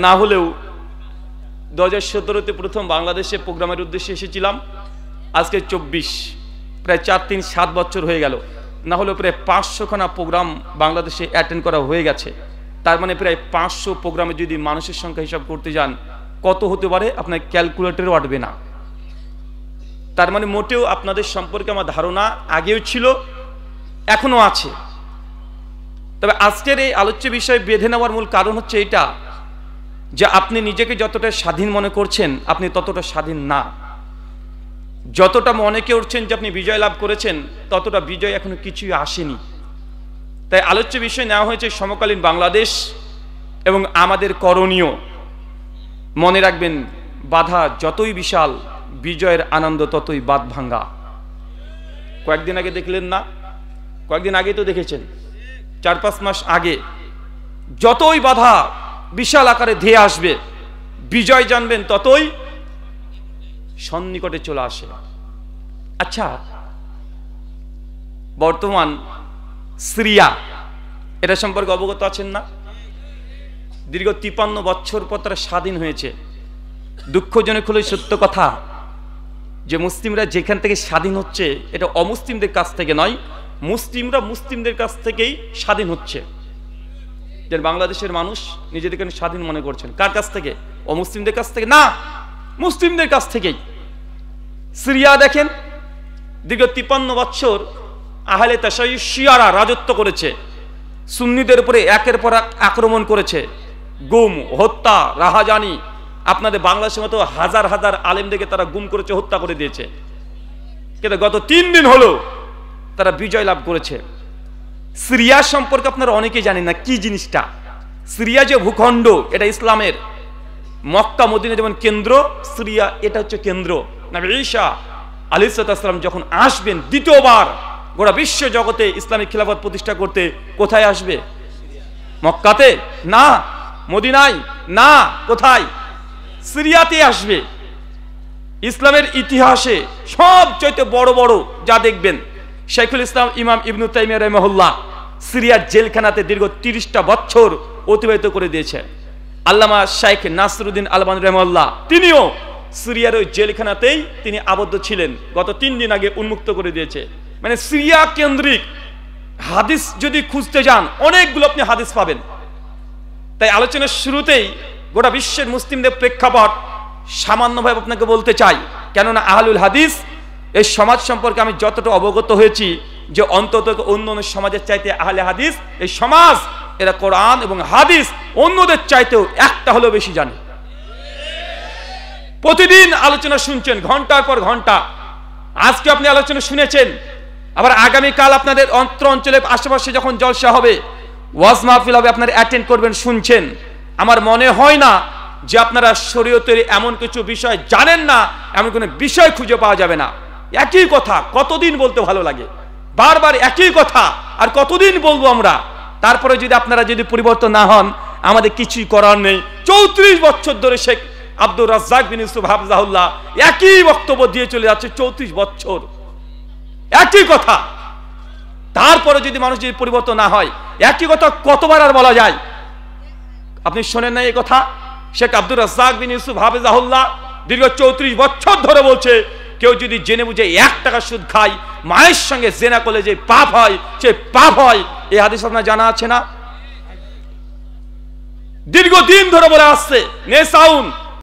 না হলেও 2017-তে প্রথম বাংলাদেশে প্রোগ্রামের উদ্দেশ্যে এসেছিলাম। আজকে 24, প্রায় 4-3-7 বছর হয়ে গেল। না হলেও প্রায় 500খানা প্রোগ্রাম বাংলাদেশে অ্যাটেন্ড করা হয়ে গেছে। তার মানে প্রায় 500 প্রোগ্রামে যদি মানুষের সংখ্যা হিসাব করতে যান কত হতে পারে আপনার ক্যালকুলেটরও আটবে না। তার মানে মোটেও আপনাদের সম্পর্কে আমার ধারণা আগেও ছিল, এখনো আছে। তবে আজকের এই আলোচ্য বিষয় বেঁধে নেওয়ার মূল কারণ হচ্ছে এটা যে আপনি নিজেকে যতটা স্বাধীন মনে করছেন আপনি ততটা স্বাধীন না। যতটা মনে করছেন যে আপনি বিজয় লাভ করেছেন ততটা বিজয় এখনো কিছুই আসেনি। তাই আলোচ্য বিষয় নেওয়া হয়েছে সমকালীন বাংলাদেশ এবং আমাদের করণীয়। মনে রাখবেন, বাধা যতই বিশাল বিজয়ের আনন্দ ততই বাঁধ ভাঙ্গা। কয়েকদিন আগে দেখলেন না? কয়েকদিন আগে তো দেখেছেন, 4-5 মাস আগে। যতই বাধা বিশাল আকারে ধেয়ে আসবে বিজয় জানবেন ততই সন্নিকটে চলে আসে। আচ্ছা, বর্তমান সিরিয়া এটা সম্পর্কে অবগত আছেন না? দীর্ঘ 53 বছর পর তারা স্বাধীন হয়েছে। দুঃখজনক হলো সত্য কথা যে মুসলিমরা যেখান থেকে স্বাধীন হচ্ছে এটা অমুসলিমদের কাছ থেকে নয়, মুসলিমরা মুসলিমদের কাছ থেকেই স্বাধীন হচ্ছে। যে বাংলাদেশের মানুষ নিজেদেরকে স্বাধীন মনে করছেন, কার কাছ থেকে? অমুসলিমদের কাছ থেকে না, মুসলিমদের কাছ থেকেই। সিরিয়া দেখেন, দীর্ঘ 53 বছর আহলে তাশাইয়ুশ শিয়ারা রাজত্ব করেছে, সুন্নিদের উপরে একের পর এক আক্রমণ করেছে, গুম, হত্যা, রাহাজানি। আপনাদের বাংলাদেশের মতো হাজার হাজার আলেমদেরকে তারা গুম করেছে, হত্যা করে দিয়েছে। কিন্তু গত 3 দিন হলো তারা বিজয় লাভ করেছে। সিরিয়া সম্পর্কে আপনারা অনেকেই জানেন না কি জিনিসটা। সিরিয়া যে ভূখণ্ড এটা ইসলামের, মক্কা মদিনা যেমন কেন্দ্র, সিরিয়া এটা হচ্ছে কেন্দ্র। নবী ঈসা আলাইহিস সালাম যখন আসবেন দ্বিতীয়বার গোটা বিশ্ব জগতে ইসলামিক খিলাফত প্রতিষ্ঠা করতে, কোথায় আসবে? মক্কাতে না, মদিনায় না, কোথায়? সিরিয়াতে আসবে। ইসলামের ইতিহাসে সবচেয়ে বড় বড় যা দেখবেন, শাইখুল ইসলাম ইমাম ইবনে তাইমিয়া রাহিমাহুল্লাহ সিরিয়ার জেলখানাতে দীর্ঘ 30টা বছর অতিবাহিত করে দিয়েছে। আল্লামা শাইখ নাসরুদ্দিন আলবানী রাহিমাহুল্লাহ তিনিও সিরিয়ার ওই জেলখানাতেই তিনি আবদ্ধ ছিলেন, গত 3 দিন আগে উন্মুক্ত করে দিয়েছে। মানে সিরিয়া কেন্দ্রিক হাদিস যদি খুঁজতে যান অনেকগুলো আপনি হাদিস পাবেন। তাই আলোচনার শুরুতেই গোটা বিশ্বের মুসলিমদের প্রেক্ষাপট সামান্যভাবে আপনাকে বলতে চাই, কেননা আহলুল হাদিস এই সমাজ সম্পর্কে আমি যতটা অবগত হয়েছি যে অন্তত অন্য অন্য সমাজের চাইতে আহলে হাদিস এই সমাজ এরা কোরআন এবং হাদিস অন্যদের চাইতেও একটা হলেও বেশি জানে। প্রতিদিন আলোচনা শুনছেন ঘন্টার পর ঘন্টা। আজকে আপনি আলোচনা শুনেছেন, আবার আগামীকাল আপনাদের অঞ্চলের আশেপাশে যখন জলসা হবে, ওয়াজ মাহফিল হবে, আপনারা অ্যাটেন্ড করবেন, শুনছেন। আমার মনে হয় না যে আপনারা শরীয়তের এমন কিছু বিষয় জানেন না, এমন কোনো বিষয় খুঁজে পাওয়া যাবে না। একই কথা কতদিন বলতে ভালো লাগে, বারবার একই কথা আর কতদিন বলবো আমরা। তারপরে যদি আপনারা যদি পরিবর্তন না হন আমাদের কিছুই করার নেই। 34 বছর ধরে শেখ আব্দুর রাজ্জাক বিন ইউসুফ হাফিজাহুল্লাহ একই বক্তব্য দিয়ে চলে যাচ্ছে, 34 বছর একই কথা। তারপরে যদি মানুষ যদি পরিবর্তন না হয়, একই কথা কতবার আর বলা যায়? আপনি শোনেন না এই কথা? শেখ আব্দুর রাজ্জাক বিন ইউসুফ হাফিজাহুল্লাহ দীর্ঘ 34 বছর ধরে বলছে, কেউ যদি জেনে বুঝে 1 টাকা সুদ খায়, মায়ের সঙ্গে জেনা করলে যে পাপ হয় সে পাপ হয়। এই হাদিস আপনার জানা আছে না? দীর্ঘদিন ধরে বলে আসছে, নেসাউন